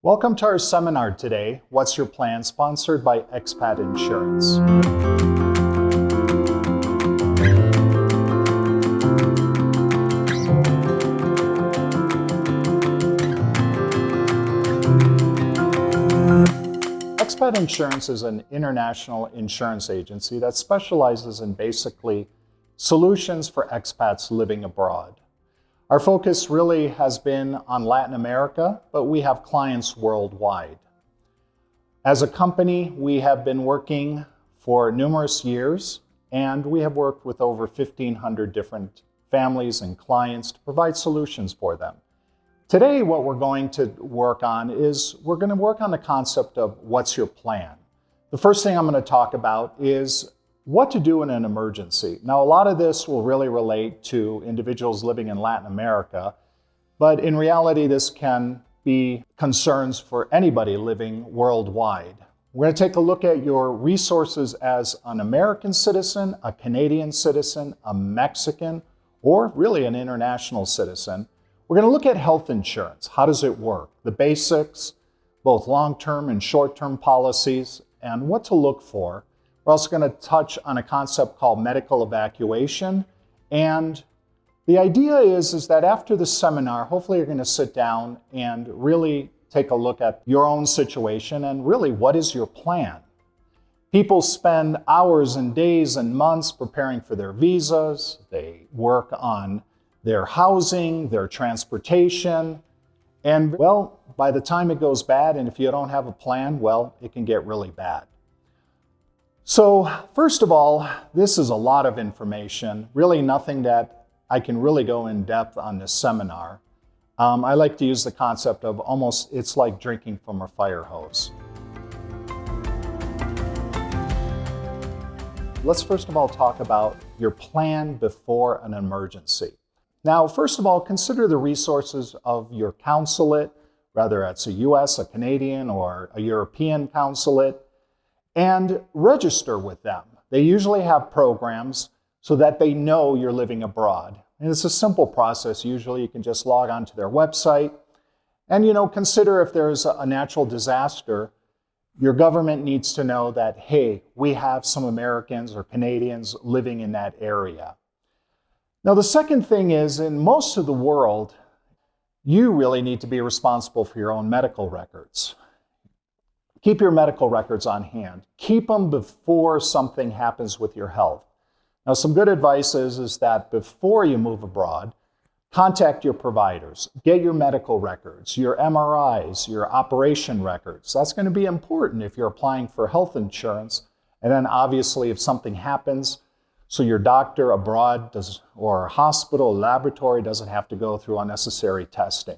Welcome to our seminar today, What's Your Plan? Sponsored by Expat Insurance. Expat Insurance is an international insurance agency that specializes in basically solutions for expats living abroad. Our focus really has been on Latin America, but we have clients worldwide. As a company, we have been working for numerous years, and we have worked with over 1,500 different families and clients to provide solutions for them. Today, what we're going to work on is we're going to work on the concept of what's your plan. The first thing I'm going to talk about is what to do in an emergency. Now, a lot of this will really relate to individuals living in Latin America, but in reality, this can be concerns for anybody living worldwide. We're going to take a look at your resources as an American citizen, a Canadian citizen, a Mexican, or really an international citizen. We're going to look at health insurance. How does it work? The basics, both long-term and short-term policies, and what to look for. We're also going to touch on a concept called medical evacuation. And the idea is that after the seminar, hopefully you're going to sit down and really take a look at your own situation and really what is your plan. People spend hours and days and months preparing for their visas. They work on their housing, their transportation. And well, by the time it goes bad, and if you don't have a plan, well, it can get really bad. So first of all, this is a lot of information, really nothing that I can really go in depth on this seminar. I like to use the concept of almost, it's like drinking from a fire hose. Let's first of all talk about your plan before an emergency. Now, first of all, consider the resources of your consulate, whether it's a US, a Canadian, or a European consulate, and register with them. They usually have programs so that they know you're living abroad. And it's a simple process. Usually you can just log on to their website and, consider if there's a natural disaster, your government needs to know that, hey, we have some Americans or Canadians living in that area. Now, the second thing is, in most of the world, you really need to be responsible for your own medical records. Keep your medical records on hand. Keep them before something happens with your health. Now, some good advice is that before you move abroad, contact your providers. Get your medical records, your MRIs, your operation records. That's going to be important if you're applying for health insurance. And then obviously if something happens, so your doctor abroad or hospital, laboratory doesn't have to go through unnecessary testing.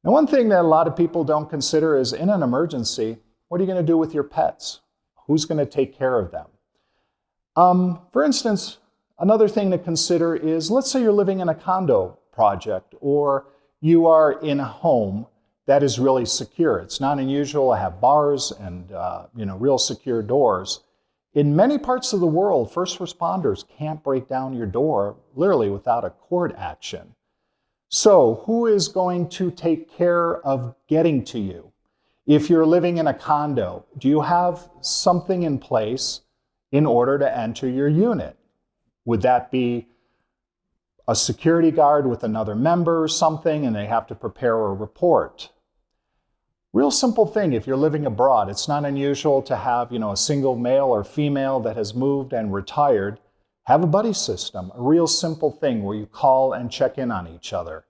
Now, one thing that a lot of people don't consider is in an emergency, what are you going to do with your pets? Who's going to take care of them? For instance, another thing to consider is, let's say you're living in a condo project or you are in a home that is really secure. It's not unusual to have bars and real secure doors. In many parts of the world, first responders can't break down your door literally without a court action. So who is going to take care of getting to you? If you're living in a condo, do you have something in place in order to enter your unit? Would that be a security guard with another member or something, and they have to prepare a report? Real simple thing, if you're living abroad, it's not unusual to have, a single male or female that has moved and retired. Have a buddy system, a real simple thing where you call and check in on each other.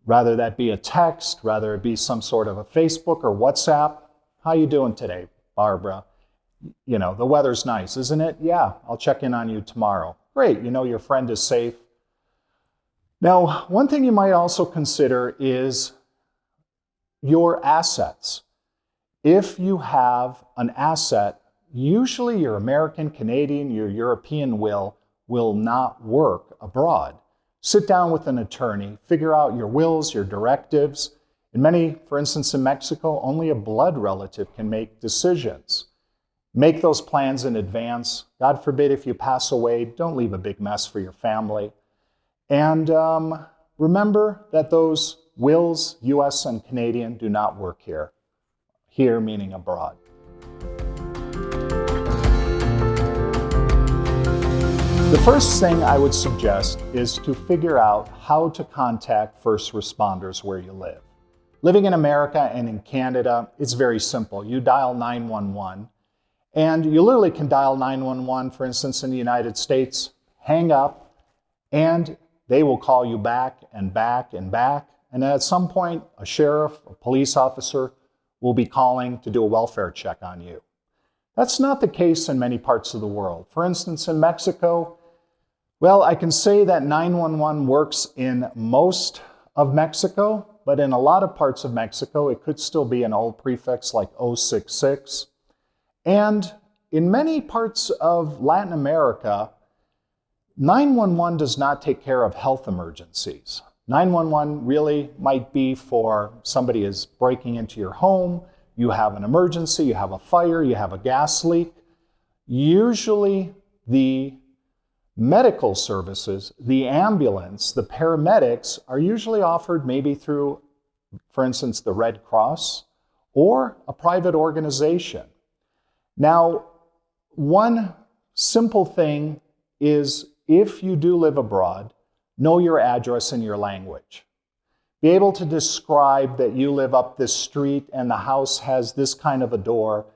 Rather that be a text, rather it be some sort of a Facebook or WhatsApp. How you doing today, Barbara? The weather's nice, isn't it? Yeah, I'll check in on you tomorrow. Great, your friend is safe. Now, one thing you might also consider is your assets. If you have an asset, usually your American, Canadian, your European will not work abroad. Sit down with an attorney, figure out your wills, your directives. In many, for instance, in Mexico, only a blood relative can make decisions. Make those plans in advance. God forbid if you pass away, don't leave a big mess for your family. And remember that those wills, US and Canadian, do not work here. Here meaning abroad. The first thing I would suggest is to figure out how to contact first responders where you live. Living in America and in Canada, it's very simple. You dial 911, and you literally can dial 911, for instance, in the United States, hang up, and they will call you back and back and back. And at some point, a sheriff, a police officer will be calling to do a welfare check on you. That's not the case in many parts of the world. For instance, in Mexico, well, I can say that 911 works in most of Mexico, but in a lot of parts of Mexico, it could still be an old prefix like 066. And in many parts of Latin America, 911 does not take care of health emergencies. 911 really might be for somebody is breaking into your home, you have an emergency, you have a fire, you have a gas leak. Usually the medical services, the ambulance, the paramedics are usually offered maybe through, for instance, the Red Cross or a private organization. Now, one simple thing is if you do live abroad, know your address in your language. Be able to describe that you live up this street and the house has this kind of a door.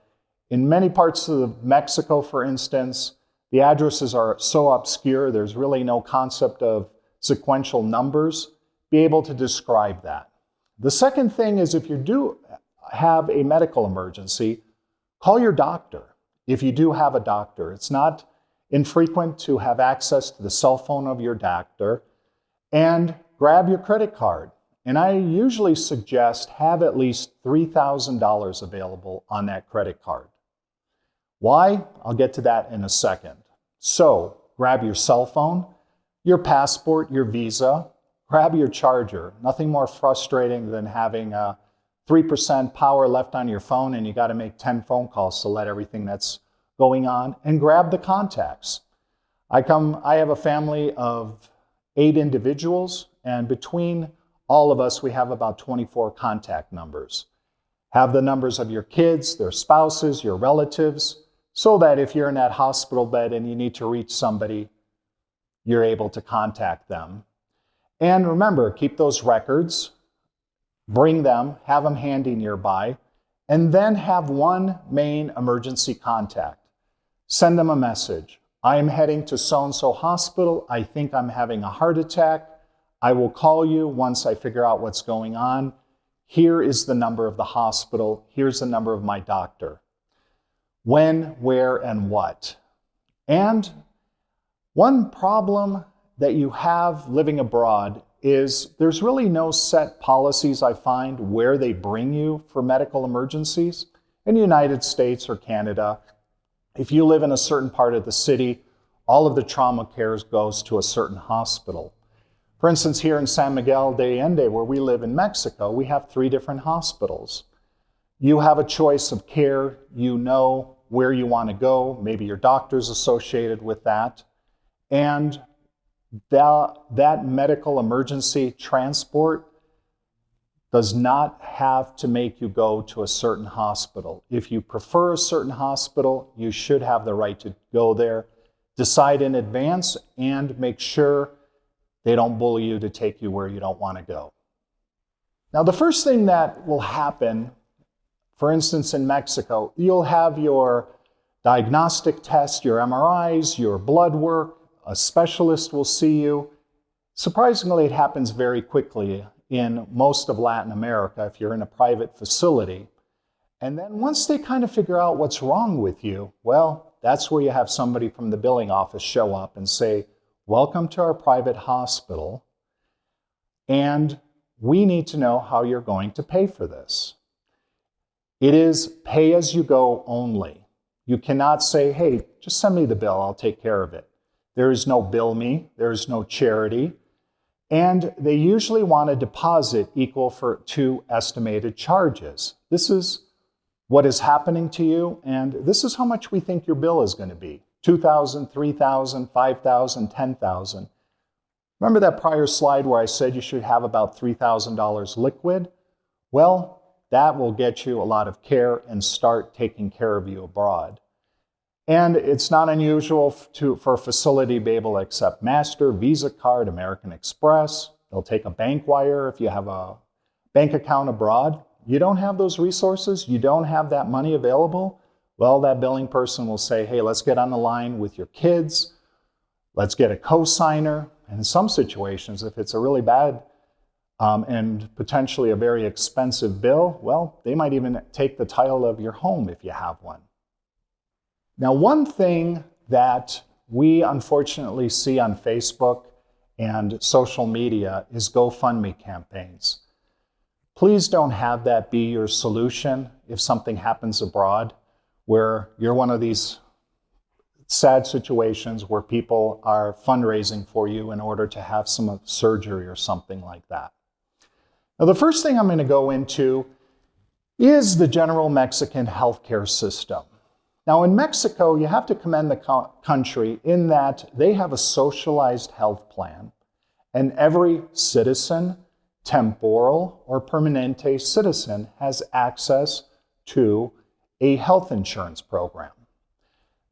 In many parts of Mexico, for instance, the addresses are so obscure, there's really no concept of sequential numbers. Be able to describe that. The second thing is if you do have a medical emergency, call your doctor. If you do have a doctor, it's not infrequent to have access to the cell phone of your doctor, and grab your credit card. And I usually suggest have at least $3,000 available on that credit card. Why? I'll get to that in a second. So, grab your cell phone, your passport, your visa, grab your charger. Nothing more frustrating than having 3% power left on your phone and you got to make 10 phone calls to let everything that's going on, and grab the contacts. I have a family of 8 individuals, and between all of us, we have about 24 contact numbers. Have the numbers of your kids, their spouses, your relatives, so that if you're in that hospital bed and you need to reach somebody, you're able to contact them. And remember, keep those records, bring them, have them handy nearby, and then have one main emergency contact. Send them a message. I am heading to so-and-so hospital. I think I'm having a heart attack. I will call you once I figure out what's going on. Here is the number of the hospital. Here's the number of my doctor. When, where, and what. And one problem that you have living abroad is there's really no set policies, I find, where they bring you for medical emergencies. In the United States or Canada, if you live in a certain part of the city, all of the trauma care goes to a certain hospital. For instance, here in San Miguel de Allende, where we live in Mexico, we have 3 different hospitals. You have a choice of care. You know where you want to go. Maybe your doctor's associated with that. And that medical emergency transport does not have to make you go to a certain hospital. If you prefer a certain hospital, you should have the right to go there. Decide in advance and make sure they don't bully you to take you where you don't want to go. Now, the first thing that will happen, for instance, in Mexico, you'll have your diagnostic test, your MRIs, your blood work, a specialist will see you. Surprisingly, it happens very quickly in most of Latin America if you're in a private facility. And then once they kind of figure out what's wrong with you, well, that's where you have somebody from the billing office show up and say, welcome to our private hospital, and we need to know how you're going to pay for this. It is pay as you go only. You cannot say, hey, just send me the bill, I'll take care of it. There is no bill me, there is no charity, and they usually want a deposit equal to estimated charges. This is what is happening to you, and this is how much we think your bill is going to be. $2,000, $3,000, $5,000, $10,000. Remember that prior slide where I said you should have about $3,000 liquid? Well, that will get you a lot of care and start taking care of you abroad. And it's not unusual for a facility to be able to accept Master, Visa card, American Express. They'll take a bank wire if you have a bank account abroad. You don't have those resources, you don't have that money available. Well, that billing person will say, hey, let's get on the line with your kids. Let's get a co-signer. And in some situations, if it's a really bad and potentially a very expensive bill, well, they might even take the title of your home if you have one. Now, one thing that we unfortunately see on Facebook and social media is GoFundMe campaigns. Please don't have that be your solution if something happens abroad where you're one of these sad situations where people are fundraising for you in order to have some surgery or something like that. Now, the first thing I'm going to go into is the general Mexican healthcare system. Now, in Mexico, you have to commend the country in that they have a socialized health plan, and every citizen, temporal or permanente citizen, has access to a health insurance program.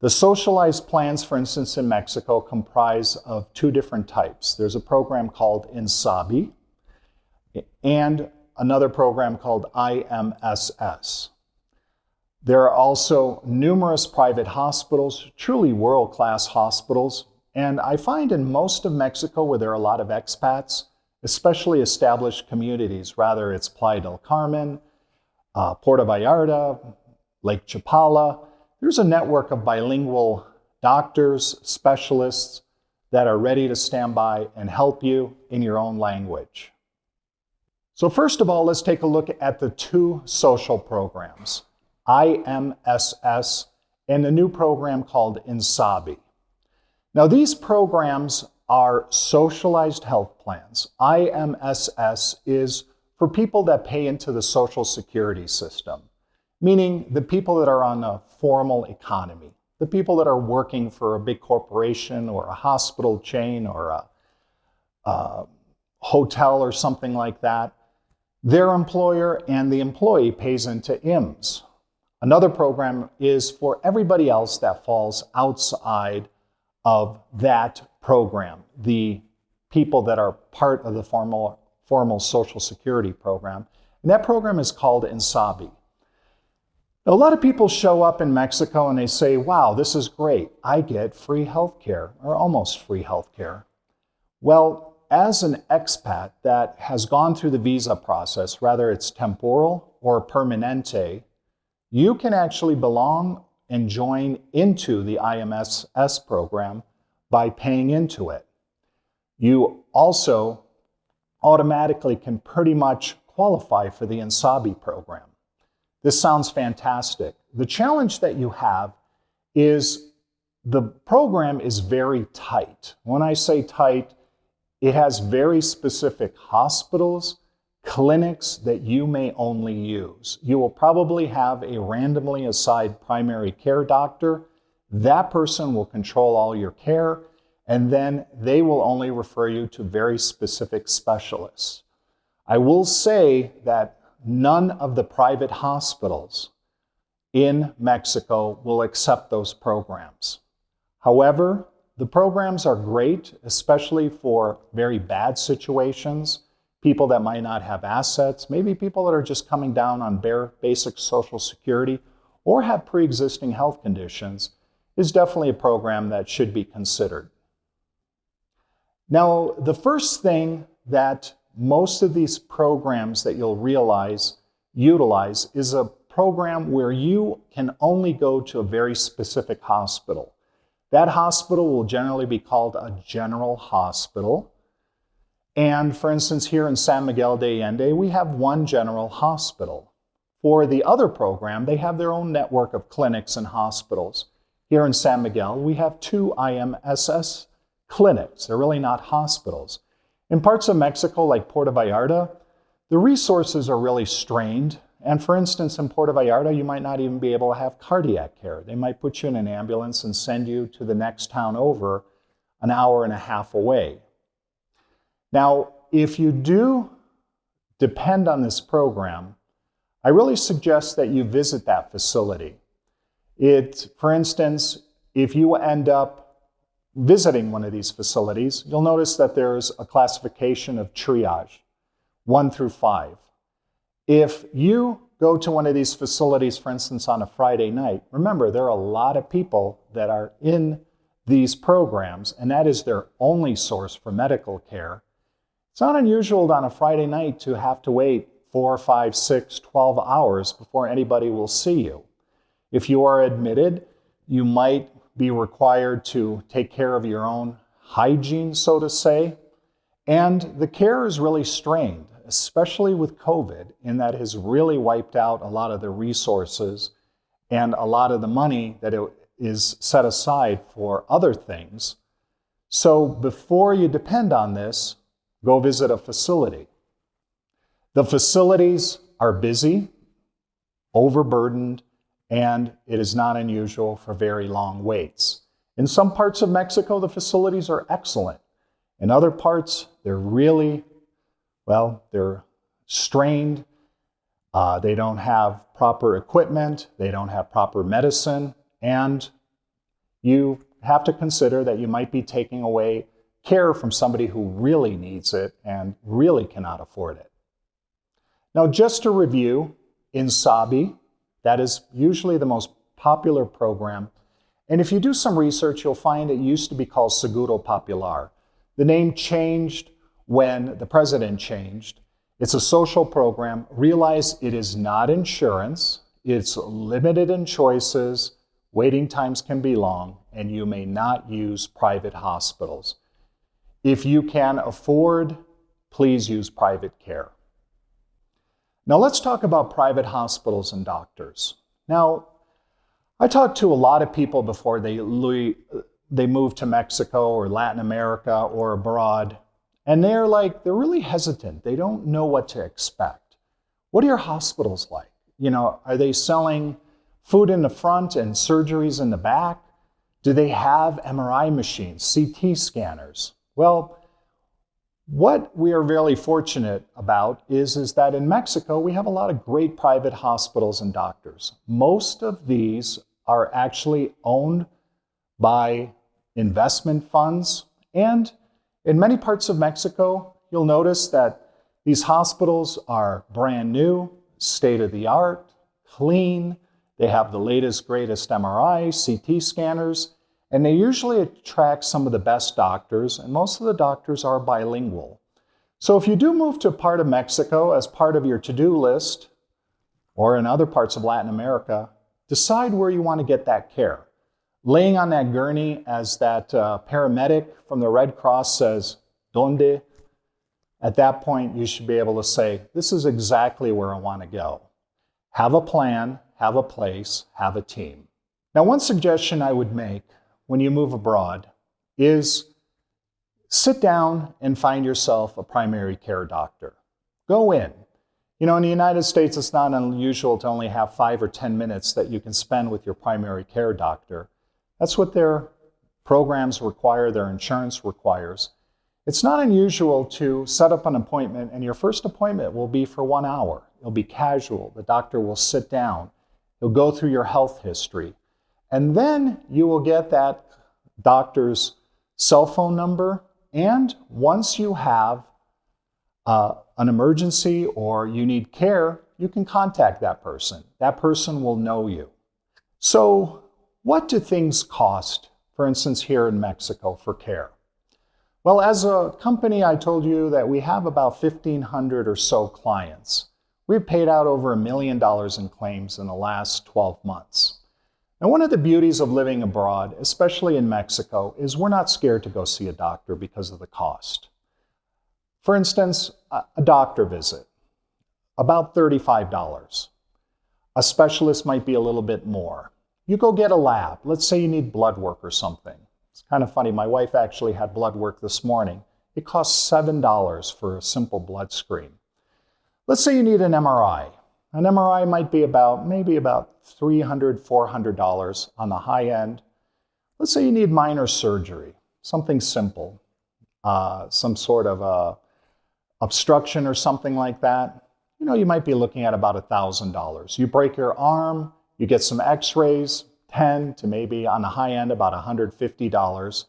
The socialized plans, for instance, in Mexico comprise of two different types. There's a program called INSABI and another program called IMSS. There are also numerous private hospitals, truly world-class hospitals, and I find in most of Mexico where there are a lot of expats, especially established communities, rather it's Playa del Carmen, Puerto Vallarta, Lake Chapala, there's a network of bilingual doctors, specialists that are ready to stand by and help you in your own language. So first of all, let's take a look at the two social programs, IMSS and a new program called INSABI. Now these programs are socialized health plans. IMSS is for people that pay into the Social Security system, meaning the people that are on a formal economy, the people that are working for a big corporation or a hospital chain or a hotel or something like that. Their employer and the employee pays into IMSS. Another program is for everybody else that falls outside of that program, the people that are part of the formal Social Security program. And that program is called INSABI. A lot of people show up in Mexico and they say, wow, this is great. I get free health care or almost free health care. Well, as an expat that has gone through the visa process, whether it's temporal or permanente, you can actually belong and join into the IMSS program by paying into it. You also automatically can pretty much qualify for the INSABI program. This sounds fantastic. The challenge that you have is the program is very tight. When I say tight, it has very specific hospitals, clinics that you may only use. You will probably have a randomly assigned primary care doctor. That person will control all your care, and then they will only refer you to very specific specialists. I will say that none of the private hospitals in Mexico will accept those programs. However, the programs are great, especially for very bad situations, people that might not have assets, maybe people that are just coming down on bare basic Social Security or have pre-existing health conditions, is definitely a program that should be considered. Now, the first thing that most of these programs that you'll utilize is a program where you can only go to a very specific hospital. That hospital will generally be called a general hospital. And for instance, here in San Miguel de Allende, we have one general hospital. For the other program, they have their own network of clinics and hospitals. Here in San Miguel, we have two IMSS clinics. They're really not hospitals. In parts of Mexico, like Puerto Vallarta, the resources are really strained. And for instance, in Puerto Vallarta, you might not even be able to have cardiac care. They might put you in an ambulance and send you to the next town over, an hour and a half away. Now, if you do depend on this program, I really suggest that you visit that facility. For instance, if you end up visiting one of these facilities, you'll notice that there's a classification of triage, 1 through 5. If you go to one of these facilities, for instance, on a Friday night, remember, there are a lot of people that are in these programs, and that is their only source for medical care. It's not unusual on a Friday night to have to wait 4, 5, 6, 12 hours before anybody will see you. If you are admitted, you might be required to take care of your own hygiene, so to say. And the care is really strained, especially with COVID, in that it has really wiped out a lot of the resources and a lot of the money that it is set aside for other things. So before you depend on this, go visit a facility. The facilities are busy, overburdened, and it is not unusual for very long waits. In some parts of Mexico, the facilities are excellent. In other parts, they're really, they're strained. They don't have proper equipment. They don't have proper medicine. And you have to consider that you might be taking away care from somebody who really needs it and really cannot afford it. Now, just to review, INSABI, that is usually the most popular program. And if you do some research, you'll find it used to be called Seguro Popular. The name changed when the president changed. It's a social program. Realize it is not insurance. It's limited in choices. Waiting times can be long, and you may not use private hospitals. If you can afford, please use private care. Now let's talk about private hospitals and doctors. Now, I talked to a lot of people before they move to Mexico or Latin America or abroad, and they're really hesitant. They don't know what to expect. What are your hospitals like? Are they selling food in the front and surgeries in the back? Do they have MRI machines, CT scanners? Well, what we are really fortunate about is that in Mexico, we have a lot of great private hospitals and doctors. Most of these are actually owned by investment funds. And in many parts of Mexico, you'll notice that these hospitals are brand new, state-of-the-art, clean. They have the latest, greatest MRI, CT scanners, and they usually attract some of the best doctors, and most of the doctors are bilingual. So if you do move to a part of Mexico as part of your to-do list, or in other parts of Latin America, decide where you want to get that care. Laying on that gurney as that paramedic from the Red Cross says, "Donde?" At that point, you should be able to say, "This is exactly where I want to go." Have a plan, have a place, have a team. Now, one suggestion I would make when you move abroad is sit down and find yourself a primary care doctor. Go in. In the United States, it's not unusual to only have 5 or 10 minutes that you can spend with your primary care doctor. That's what their programs require, their insurance requires. It's not unusual to set up an appointment, and your first appointment will be for 1 hour. It'll be casual. The doctor will sit down. He'll go through your health history. And then you will get that doctor's cell phone number. And once you have an emergency or you need care, you can contact that person. That person will know you. So what do things cost, for instance, here in Mexico for care? Well, as a company, I told you that we have about 1,500 or so clients. We've paid out over $1 million in claims in the last 12 months. Now, one of the beauties of living abroad, especially in Mexico, is we're not scared to go see a doctor because of the cost. For instance, a doctor visit, about $35. A specialist might be a little bit more. You go get a lab. Let's say you need blood work or something. It's kind of funny. My wife actually had blood work this morning. It costs $7 for a simple blood screen. Let's say you need an MRI. An MRI might be maybe about $300, $400 on the high end. Let's say you need minor surgery, something simple, some sort of obstruction or something like that, you might be looking at about $1,000. You break your arm, you get some x-rays, 10 to maybe on the high end about $150.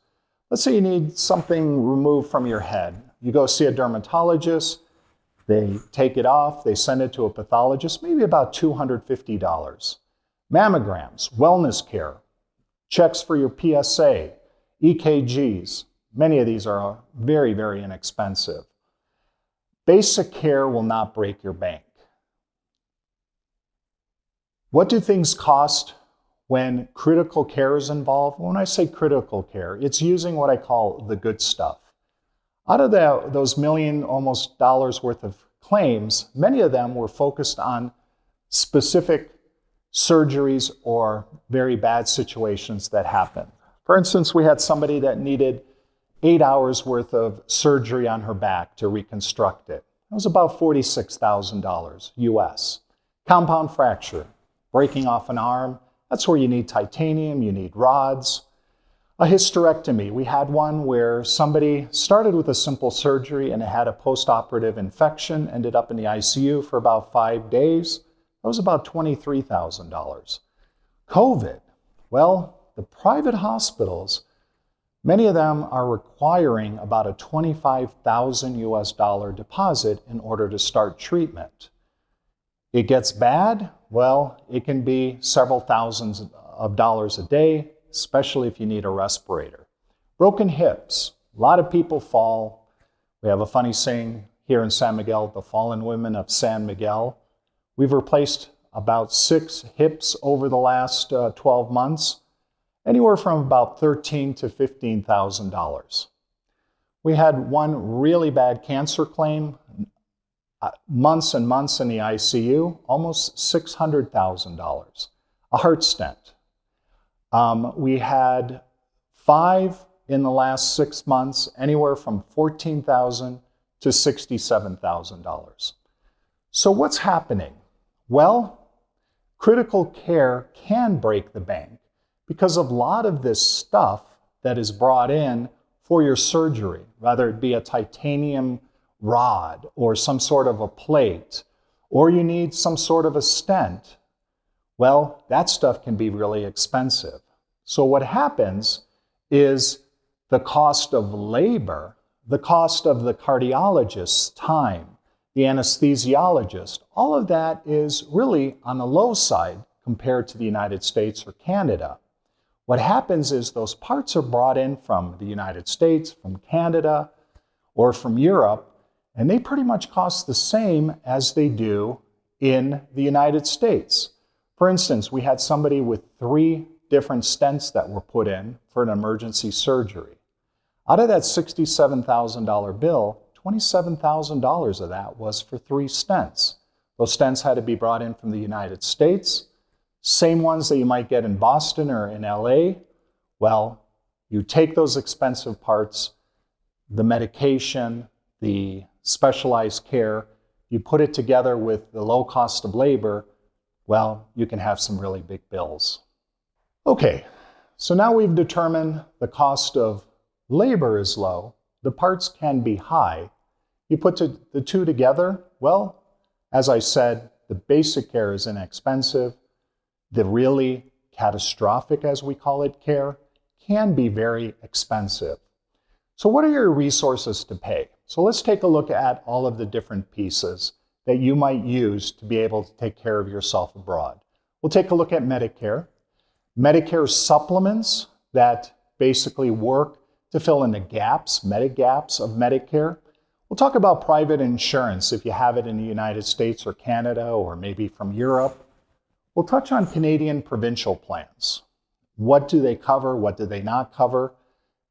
Let's say you need something removed from your head. You go see a dermatologist, they take it off, they send it to a pathologist, maybe about $250. Mammograms, wellness care, checks for your PSA, EKGs, many of these are very, very inexpensive. Basic care will not break your bank. What do things cost when critical care is involved? When I say critical care, it's using what I call the good stuff. Out of those million almost dollars worth of claims, many of them were focused on specific surgeries or very bad situations that happened. For instance, we had somebody that needed 8 hours worth of surgery on her back to reconstruct it. It was about $46,000 US. Compound fracture, breaking off an arm, that's where you need titanium, you need rods. A hysterectomy, we had one where somebody started with a simple surgery and it had a post-operative infection, ended up in the ICU for about 5 days. That was about $23,000. COVID, well, the private hospitals, many of them are requiring about a $25,000 US deposit in order to start treatment. It gets bad, well, it can be several thousands of dollars a day, especially if you need a respirator. Broken hips, a lot of people fall. We have a funny saying here in San Miguel, the fallen women of San Miguel. We've replaced about 6 hips over the last 12 months, anywhere from about $13,000 to $15,000. We had one really bad cancer claim, months and months in the ICU, almost $600,000. A heart stent. We had 5 in the last 6 months, anywhere from $14,000 to $67,000. So what's happening? Well, critical care can break the bank because of a lot of this stuff that is brought in for your surgery, whether it be a titanium rod or some sort of a plate, or you need some sort of a stent. Well, that stuff can be really expensive. So what happens is the cost of labor, the cost of the cardiologist's time, the anesthesiologist, all of that is really on the low side compared to the United States or Canada. What happens is those parts are brought in from the United States, from Canada, or from Europe, and they pretty much cost the same as they do in the United States. For instance, we had somebody with 3 different stents that were put in for an emergency surgery. Out of that $67,000 bill, $27,000 of that was for 3 stents. Those stents had to be brought in from the United States, same ones that you might get in Boston or in LA. Well, you take those expensive parts, the medication, the specialized care, you put it together with the low cost of labor, well, you can have some really big bills. Okay, so now we've determined the cost of labor is low, the parts can be high. You put the two together, well, as I said, the basic care is inexpensive. The really catastrophic, as we call it, care can be very expensive. So what are your resources to pay? So let's take a look at all of the different pieces that you might use to be able to take care of yourself abroad. We'll take a look at Medicare. Medicare supplements that basically work to fill in the gaps, Medigaps of Medicare. We'll talk about private insurance if you have it in the United States or Canada or maybe from Europe. We'll touch on Canadian provincial plans. What do they cover? What do they not cover?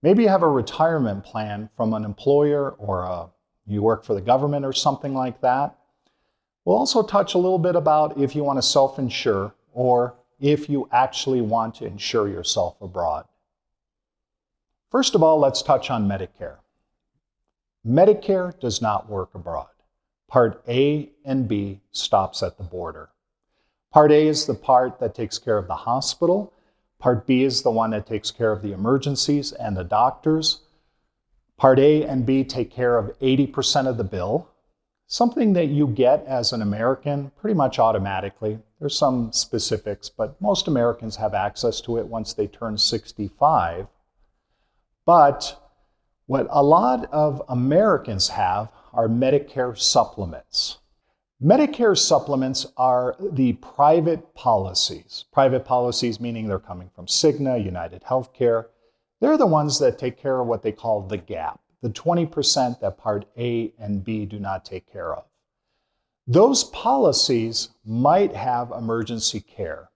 Maybe you have a retirement plan from an employer or you work for the government or something like that. We'll also touch a little bit about if you want to self-insure or if you actually want to insure yourself abroad. First of all, let's touch on Medicare. Medicare does not work abroad. Part A and B stops at the border. Part A is the part that takes care of the hospital. Part B is the one that takes care of the emergencies and the doctors. Part A and B take care of 80% of the bill. something that you get as an American pretty much automatically. There's some specifics, but most Americans have access to it once they turn 65. But what a lot of Americans have are Medicare supplements. Medicare supplements are the private policies. Private policies meaning they're coming from Cigna, United Healthcare. They're the ones that take care of what they call the gap, the 20% that Part A and B do not take care of. Those policies might have emergency care.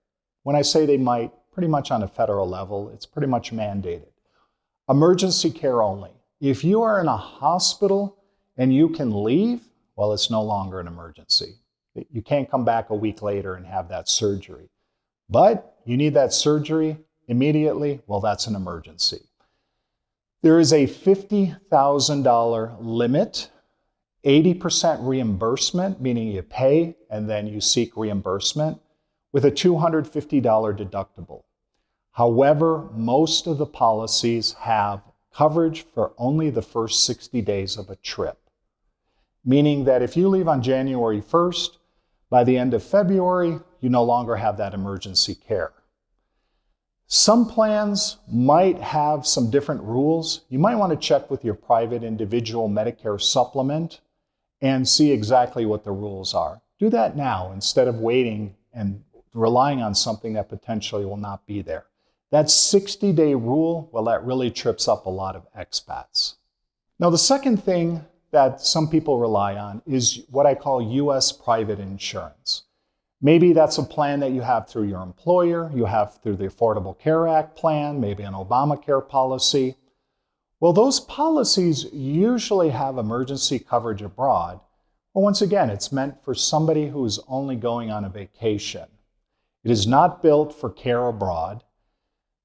When I say they might, pretty much on a federal level, it's pretty much mandated. Emergency care only. If you are in a hospital and you can leave, well, it's no longer an emergency. You can't come back a week later and have that surgery. But you need that surgery immediately, well, that's an emergency. There is a $50,000 limit, 80% reimbursement, meaning you pay and then you seek reimbursement, with a $250 deductible. However, most of the policies have coverage for only the first 60 days of a trip, meaning that if you leave on January 1st, by the end of February, you no longer have that emergency care. Some plans might have some different rules. You might want to check with your private individual Medicare supplement and see exactly what the rules are. Do that now instead of waiting and relying on something that potentially will not be there. That 60-day rule, well, that really trips up a lot of expats. Now, the second thing that some people rely on is what I call U.S. private insurance. Maybe that's a plan that you have through your employer, you have through the Affordable Care Act plan, maybe an Obamacare policy. Well, those policies usually have emergency coverage abroad. But once again, it's meant for somebody who's only going on a vacation. It is not built for care abroad.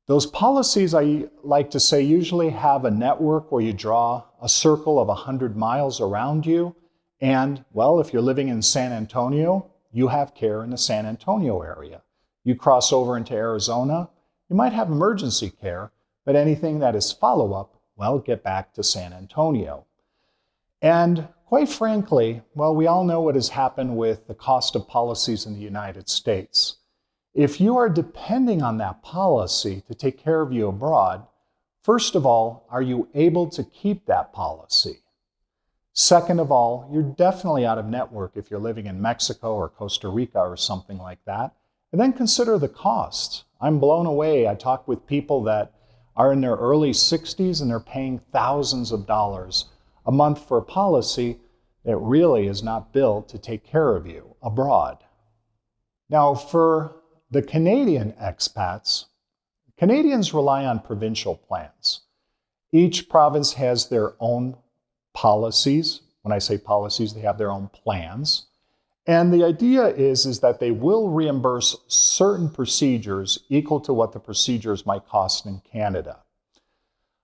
Those policies, I like to say, usually have a network where you draw a circle of 100 miles around you. And, well, if you're living in San Antonio, you have care in the San Antonio area. You cross over into Arizona, you might have emergency care, but anything that is follow-up, well, get back to San Antonio. And quite frankly, well, we all know what has happened with the cost of policies in the United States. If you are depending on that policy to take care of you abroad, first of all, are you able to keep that policy? Second of all, you're definitely out of network if you're living in Mexico or Costa Rica or something like that. And then consider the costs. I'm blown away. I talk with people that are in their early 60s and they're paying thousands of dollars a month for a policy that really is not built to take care of you abroad. Now, for the Canadian expats, Canadians rely on provincial plans. Each province has their own policies. When I say policies, they have their own plans. And the idea is that they will reimburse certain procedures equal to what the procedures might cost in Canada.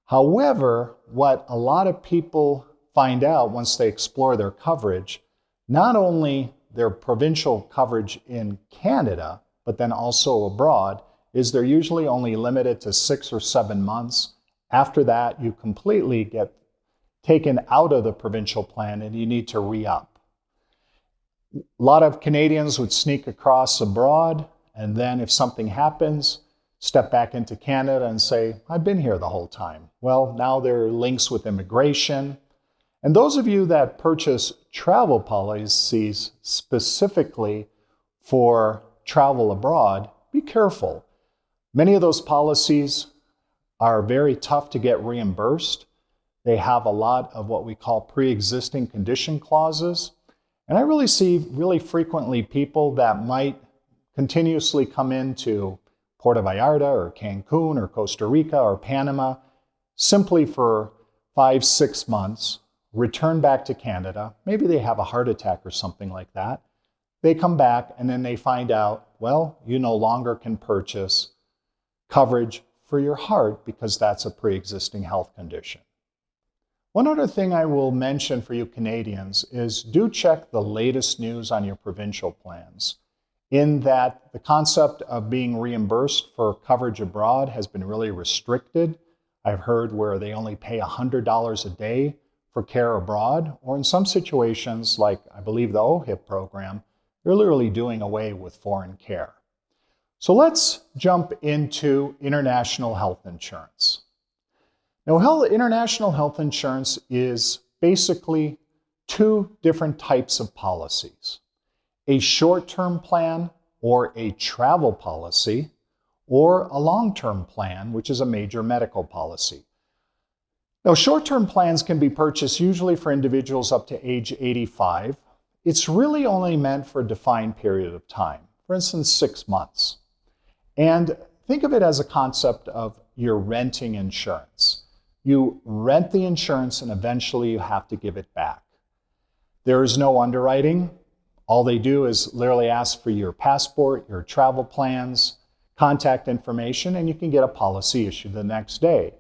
However, what a lot of people find out once they explore their coverage, not only their provincial coverage in Canada, but then also abroad, is they're usually only limited to 6 or 7 months. After that, you completely get taken out of the provincial plan and you need to re-up. A lot of Canadians would sneak across abroad, and then if something happens, step back into Canada and say, I've been here the whole time. Well, now there are links with immigration. And those of you that purchase travel policies specifically for travel abroad, be careful. Many of those policies are very tough to get reimbursed. They have a lot of what we call pre-existing condition clauses. And I really see frequently people that might continuously come into Puerto Vallarta or Cancun or Costa Rica or Panama simply for 5-6 months, return back to Canada. Maybe they have a heart attack or something like that. They come back and then they find out, well, you no longer can purchase coverage for your heart because that's a pre-existing health condition. One other thing I will mention for you Canadians is do check the latest news on your provincial plans, in that the concept of being reimbursed for coverage abroad has been really restricted. I've heard where they only pay $100 a day for care abroad, or in some situations, like I believe the OHIP program, they're literally doing away with foreign care. So let's jump into international health insurance. Now, international health insurance is basically two different types of policies: a short-term plan or a travel policy, or a long-term plan, which is a major medical policy. Now, short-term plans can be purchased usually for individuals up to age 85. It's really only meant for a defined period of time, for instance, 6 months. And think of it as a concept of you're renting insurance. You rent the insurance and eventually you have to give it back. There is no underwriting. All they do is literally ask for your passport, your travel plans, contact information, and you can get a policy issued the next day.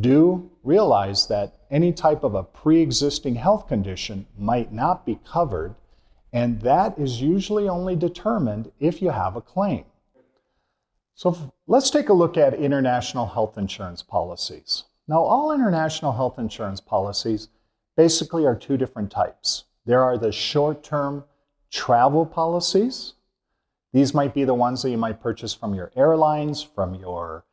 Do realize that any type of a pre-existing health condition might not be covered, and that is usually only determined if you have a claim. So let's take a look at international health insurance policies. Now, all international health insurance policies basically are two different types. There are the short-term travel policies. These might be the ones that you might purchase from your airlines, from your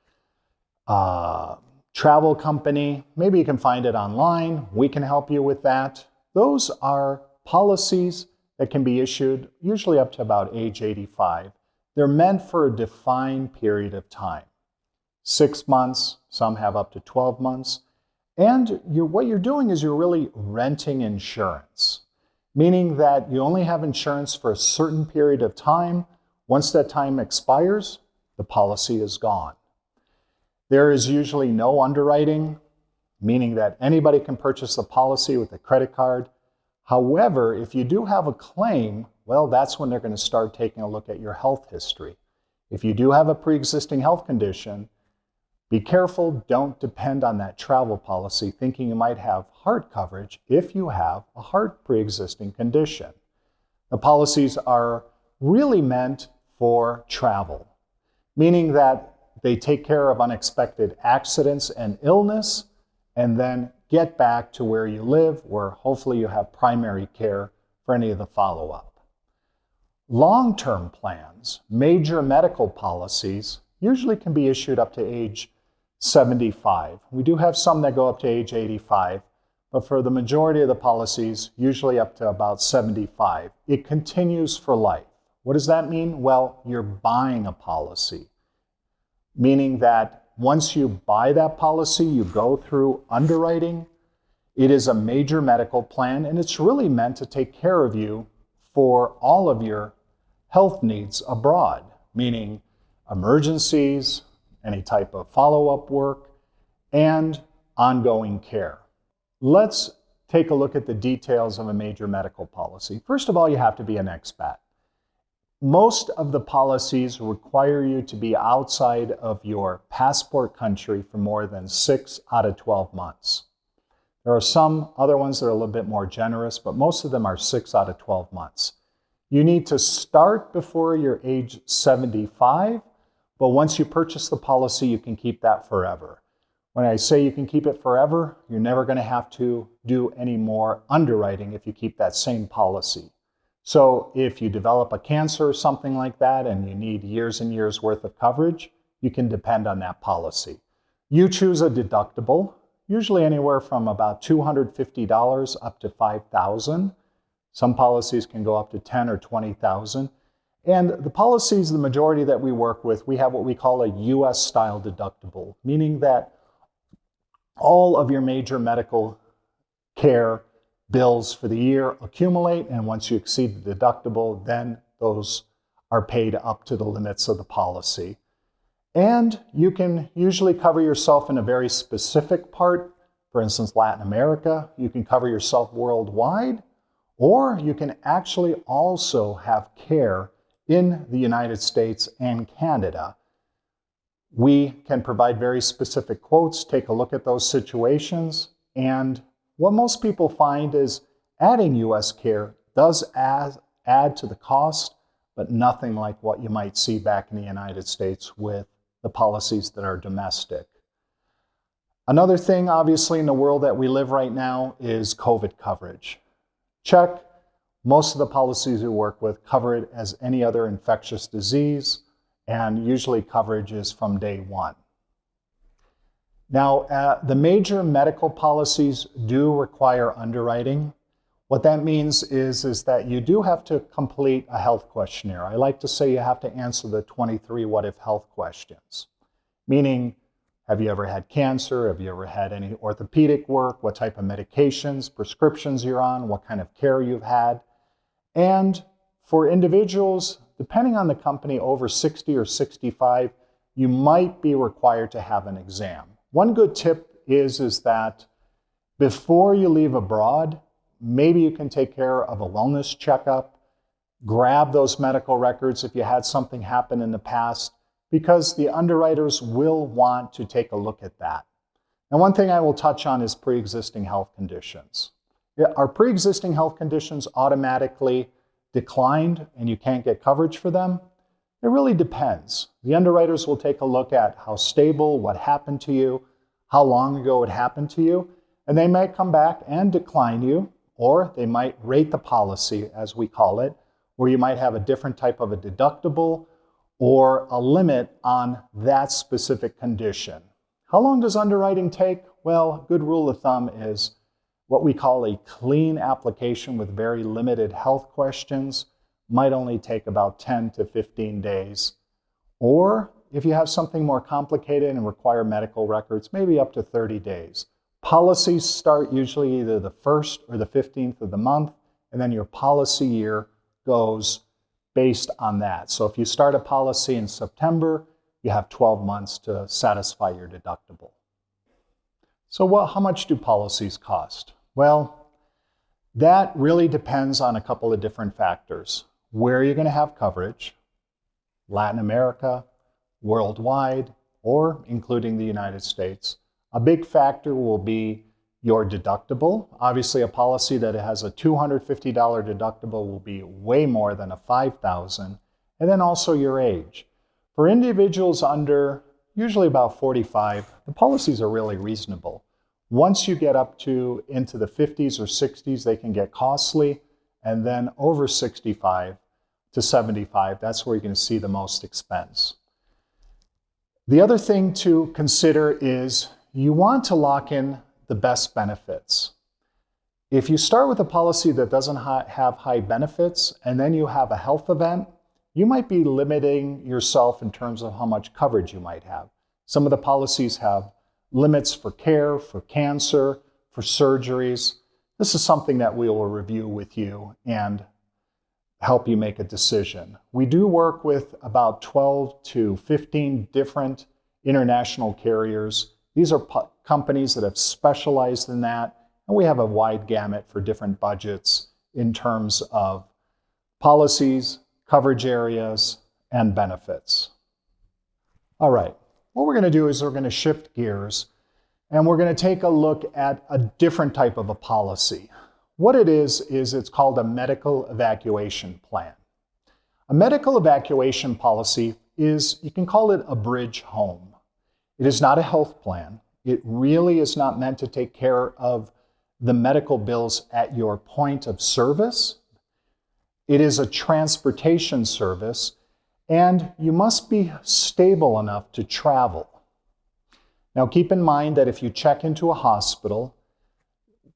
travel company. Maybe you can find it online. We can help you with that. Those are policies that can be issued usually up to about age 85. They're meant for a defined period of time. 6 months, some have up to 12 months. And what you're doing is you're really renting insurance, meaning that you only have insurance for a certain period of time. Once that time expires, the policy is gone. There is usually no underwriting, meaning that anybody can purchase the policy with a credit card. However, if you do have a claim, well, that's when they're going to start taking a look at your health history. If you do have a pre-existing health condition, be careful, don't depend on that travel policy thinking you might have heart coverage if you have a heart pre-existing condition. The policies are really meant for travel, meaning that they take care of unexpected accidents and illness and then get back to where you live, where hopefully you have primary care for any of the follow-up. Long-term plans, major medical policies, usually can be issued up to age 75. We do have some that go up to age 85, but for the majority of the policies, usually up to about 75, it continues for life. What does that mean? Well, you're buying a policy, meaning that once you buy that policy, you go through underwriting. It is a major medical plan, and it's really meant to take care of you for all of your health needs abroad, meaning emergencies, any type of follow-up work, and ongoing care. Let's take a look at the details of a major medical policy. First of all, you have to be an expat. Most of the policies require you to be outside of your passport country for more than 6 out of 12 months. There are some other ones that are a little bit more generous, but most of them are 6 out of 12 months. You need to start before you're age 75, but once you purchase the policy, you can keep that forever. When I say you can keep it forever, you're never going to have to do any more underwriting if you keep that same policy. So if you develop a cancer or something like that and you need years and years worth of coverage, you can depend on that policy. You choose a deductible, usually anywhere from about $250 up to $5,000. Some policies can go up to $10,000 or $20,000. And the policies, the majority that we work with, we have what we call a US style deductible, meaning that all of your major medical care bills for the year accumulate, and once you exceed the deductible, then those are paid up to the limits of the policy. And you can usually cover yourself in a very specific part, for instance, Latin America. You can cover yourself worldwide, or you can actually also have care in the United States and Canada. We can provide very specific quotes, take a look at those situations, and what most people find is adding US care does add to the cost, but nothing like what you might see back in the United States with the policies that are domestic. Another thing, obviously, in the world that we live right now is COVID coverage. Check. Most of the policies we work with cover it as any other infectious disease, and usually coverage is from day one. Now, the major medical policies do require underwriting. What that means is that you do have to complete a health questionnaire. I like to say you have to answer the 23 what-if health questions, meaning, have you ever had cancer? Have you ever had any orthopedic work? What type of medications, prescriptions you're on? What kind of care you've had? And for individuals, depending on the company, over 60 or 65, you might be required to have an exam. One good tip is that before you leave abroad, maybe you can take care of a wellness checkup, grab those medical records if you had something happen in the past, because the underwriters will want to take a look at that. Now, one thing I will touch on is pre-existing health conditions. Are pre-existing health conditions automatically declined and you can't get coverage for them? It really depends. The underwriters will take a look at how stable, what happened to you, how long ago it happened to you, and they might come back and decline you, or they might rate the policy, as we call it, where you might have a different type of a deductible or a limit on that specific condition. How long does underwriting take? Well, a good rule of thumb is what we call a clean application with very limited health questions might only take about 10 to 15 days. Or if you have something more complicated and require medical records, maybe up to 30 days. Policies start usually either the 1st or the 15th of the month, and then your policy year goes based on that. So if you start a policy in September, you have 12 months to satisfy your deductible. So how much do policies cost? Well, that really depends on a couple of different factors. Where you're going to have coverage, Latin America, worldwide, or including the United States. A big factor will be your deductible. Obviously, a policy that has a $250 deductible will be way more than a $5,000. And then also your age. For individuals under usually about 45, the policies are really reasonable. Once you get up into the 50s or 60s, they can get costly. And then over 65 to 75, that's where you're going to see the most expense. The other thing to consider is you want to lock in the best benefits. If you start with a policy that doesn't have high benefits and then you have a health event, you might be limiting yourself in terms of how much coverage you might have. Some of the policies have limits for care, for cancer, for surgeries. This is something that we will review with you and help you make a decision. We do work with about 12 to 15 different international carriers. These are companies that have specialized in that, and we have a wide gamut for different budgets in terms of policies, coverage areas, and benefits. All right, what we're going to do is we're going to shift gears, and we're going to take a look at a different type of a policy. What it is it's called a medical evacuation plan. A medical evacuation policy is, you can call it a bridge home. It is not a health plan. It really is not meant to take care of the medical bills at your point of service. It is a transportation service, and you must be stable enough to travel. Now, keep in mind that if you check into a hospital,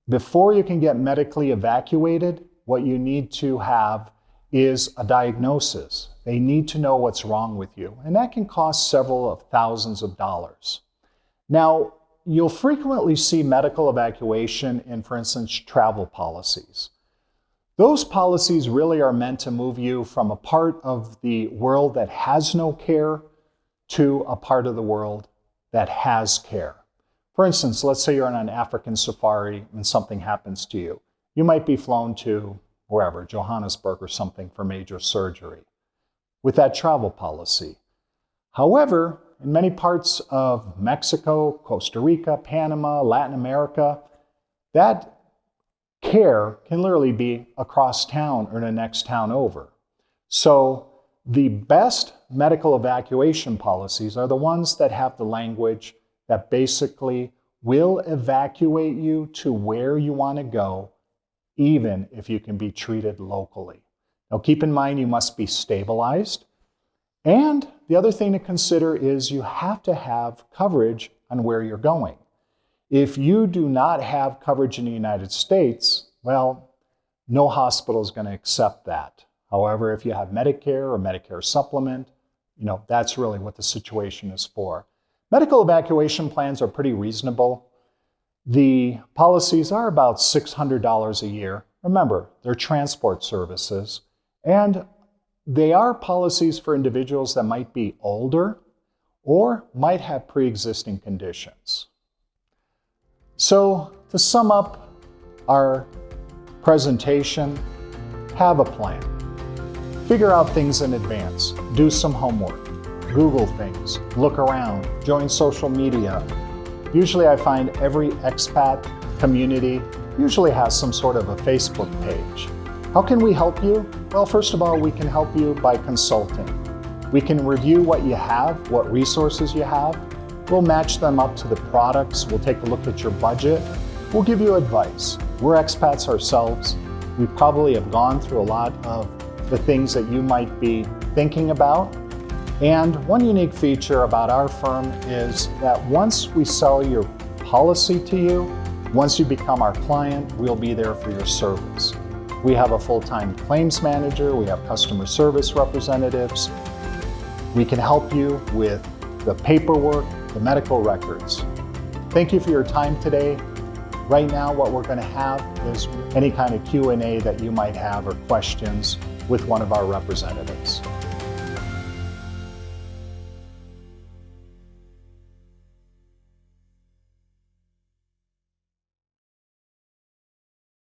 before you can get medically evacuated, what you need to have is a diagnosis. They need to know what's wrong with you, and that can cost several of thousands of dollars. Now, you'll frequently see medical evacuation in, for instance, travel policies. Those policies really are meant to move you from a part of the world that has no care to a part of the world that has care. For instance, let's say you're on an African safari and something happens to you. You might be flown to wherever, Johannesburg or something, for major surgery with that travel policy. However, in many parts of Mexico, Costa Rica, Panama, Latin America, that care can literally be across town or the next town over. So the best medical evacuation policies are the ones that have the language that basically will evacuate you to where you want to go, even if you can be treated locally. Now keep in mind you must be stabilized. And the other thing to consider is you have to have coverage on where you're going. If you do not have coverage in the United States, well, no hospital is going to accept that. However, if you have Medicare or Medicare supplement, that's really what the situation is for. Medical evacuation plans are pretty reasonable. The policies are about $600 a year. Remember, they're transport services, and they are policies for individuals that might be older or might have pre-existing conditions. So, to sum up our presentation, have a plan. Figure out things in advance. Do some homework. Google things. Look around. Join social media. Usually I find every expat community usually has some sort of a Facebook page. How can we help you? Well, first of all, we can help you by consulting. We can review what you have, what resources you have. We'll match them up to the products. We'll take a look at your budget. We'll give you advice. We're expats ourselves. We probably have gone through a lot of the things that you might be thinking about. And one unique feature about our firm is that once we sell your policy to you, once you become our client, we'll be there for your service. We have a full-time claims manager. We have customer service representatives. We can help you with the paperwork, the medical records. Thank you for your time today. Right now, what we're going to have is any kind of Q&A that you might have or questions with one of our representatives.